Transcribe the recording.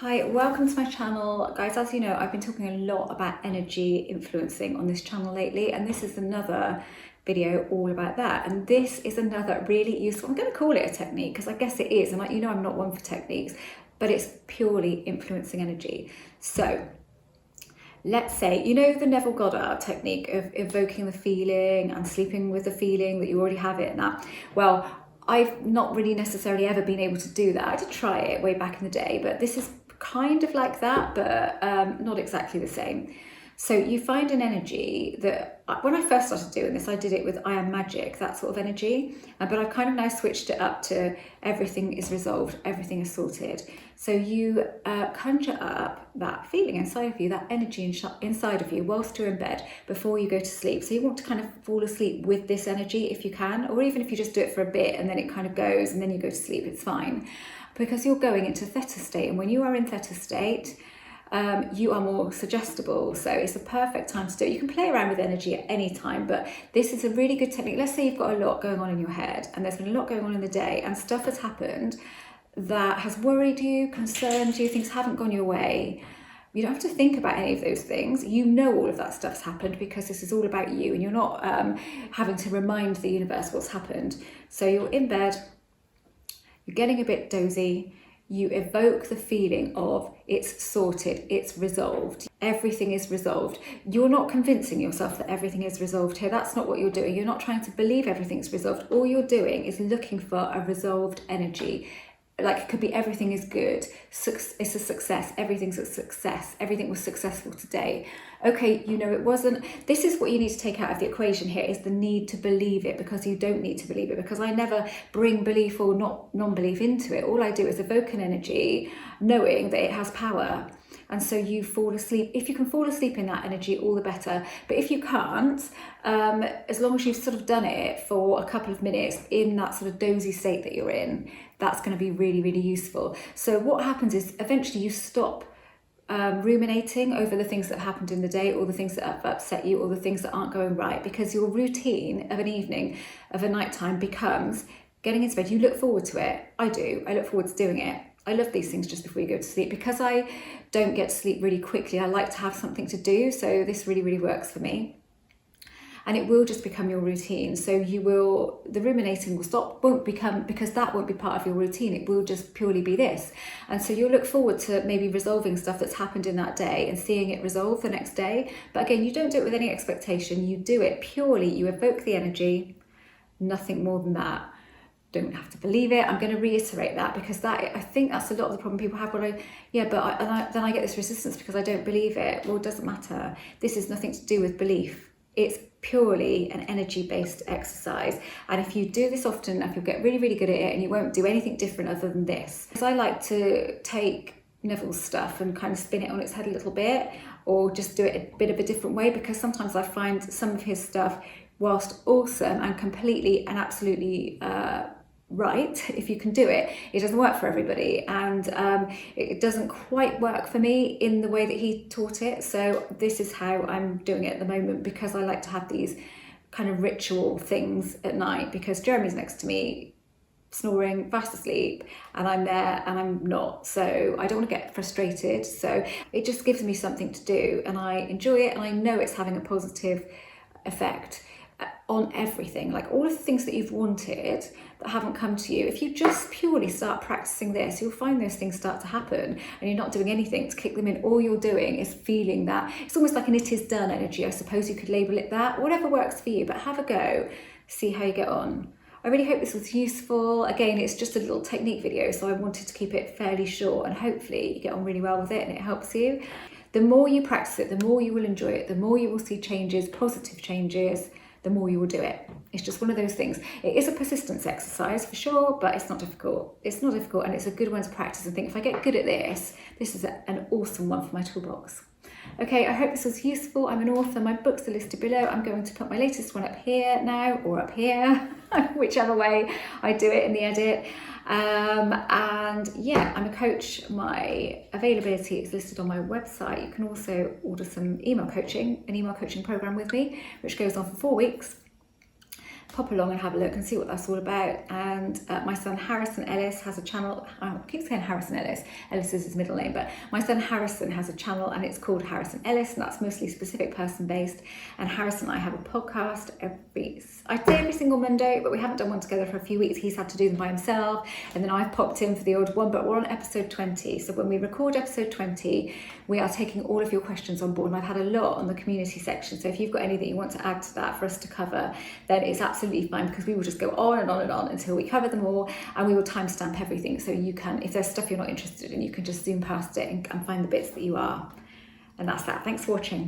Hi, welcome to my channel. Guys, as you know, I've been talking a lot about energy influencing on this channel lately, and this is another video all about that. And this is another really useful, I'm going to call it a technique because I guess it is, and you know I'm not one for techniques, but it's purely influencing energy. So let's say, you know the Neville Goddard technique of evoking the feeling and sleeping with the feeling that you already have it and that. Well, I've not really necessarily ever been able to do that. I did try it way back in the day, but this is kind of like that, but not exactly the same. So you find an energy that, when I first started doing this, I did it with I am magic, that sort of energy, but I've kind of now switched it up to everything is resolved, everything is sorted. So you conjure up that feeling inside of you, that energy inside of you whilst you're in bed before you go to sleep. So you want to kind of fall asleep with this energy if you can, or even if you just do it for a bit and then it kind of goes and then you go to sleep, it's fine. Because you're going into theta state, and when you are in theta state, you are more suggestible, so it's a perfect time to do it. You can play around with energy at any time, but this is a really good technique. Let's say you've got a lot going on in your head and there's been a lot going on in the day and stuff has happened that has worried you, concerned you, things haven't gone your way. You don't have to think about any of those things. You know all of that stuff's happened because this is all about you, and you're not having to remind the universe what's happened. So you're in bed, you're getting a bit dozy, you evoke the feeling of it's sorted, it's resolved, everything is resolved. You're not convincing yourself that everything is resolved here. That's not what you're doing. You're not trying to believe everything's resolved. All you're doing is looking for a resolved energy. Like, it could be everything is good, it's a success, everything's a success, everything was successful today. Okay, you know it wasn't. This is what you need to take out of the equation here, is the need to believe it, because you don't need to believe it, because I never bring belief or non-belief into it. All I do is evoke an energy knowing that it has power. And so you fall asleep. If you can fall asleep in that energy, all the better. But if you can't, as long as you've sort of done it for a couple of minutes in that sort of dozy state that you're in, that's going to be really, really useful. So what happens is eventually you stop ruminating over the things that happened in the day, or the things that have upset you, or the things that aren't going right, because your routine of an evening, of a nighttime, becomes getting into bed. You look forward to it. I do. I look forward to doing it. I love these things just before you go to sleep. Because I don't get to sleep really quickly, I like to have something to do. So this really, really works for me. And it will just become your routine. So the ruminating will stop, because that won't be part of your routine. It will just purely be this. And so you'll look forward to maybe resolving stuff that's happened in that day and seeing it resolve the next day. But again, you don't do it with any expectation. You do it purely, you evoke the energy, nothing more than that. Don't have to believe it. I'm going to reiterate that, because I think that's a lot of the problem people have. Then I get this resistance because I don't believe it. Well, it doesn't matter. This is nothing to do with belief. It's purely an energy-based exercise. And if you do this often enough, you'll get really, really good at it, and you won't do anything different other than this. Because I like to take Neville's stuff and kind of spin it on its head a little bit, or just do it a bit of a different way, because sometimes I find some of his stuff, whilst awesome and completely and absolutely right, if you can do it, it doesn't work for everybody, and it doesn't quite work for me in the way that he taught it. So this is how I'm doing it at the moment, because I like to have these kind of ritual things at night, because Jeremy's next to me snoring, fast asleep, and I'm there and I'm not, so I don't want to get frustrated. So it just gives me something to do, and I enjoy it, and I know it's having a positive effect on everything. Like all of the things that you've wanted that haven't come to you, if you just purely start practicing this, you'll find those things start to happen, and you're not doing anything to kick them in. All you're doing is feeling that. It's almost like an it is done energy, I suppose you could label it that. Whatever works for you, but have a go, see how you get on. I really hope this was useful. Again, it's just a little technique video, so I wanted to keep it fairly short, and hopefully you get on really well with it and it helps you. The more you practice it, the more you will enjoy it, the more you will see changes, positive changes, the more you will do it. It's just one of those things. It is a persistence exercise for sure, but it's not difficult. It's not difficult, and it's a good one to practice and think, if I get good at this, this is an awesome one for my toolbox. Okay, I hope this was useful. I'm an author. My books are listed below. I'm going to put my latest one up here now, or up here, whichever way I do it in the edit. And yeah, I'm a coach. My availability is listed on my website. You can also order some email coaching, an email coaching program with me, which goes on for 4 weeks. pop along and have a look and see what that's all about. And my son Harrison Ellis has a channel. I keep saying Harrison Ellis. Ellis is his middle name, but my son Harrison has a channel and it's called Harrison Ellis, and that's mostly specific person based. And Harrison and I have a podcast I'd say every single Monday, but we haven't done one together for a few weeks. He's had to do them by himself, and then I've popped in for the odd one, but we're on episode 20. So when we record episode 20, we are taking all of your questions on board, and I've had a lot on the community section. So if you've got any that you want to add to that for us to cover, then it's absolutely fine, because we will just go on and on and on until we cover them all, and we will timestamp everything. So you can, if there's stuff you're not interested in, you can just zoom past it and find the bits that you are. And that's that. Thanks for watching.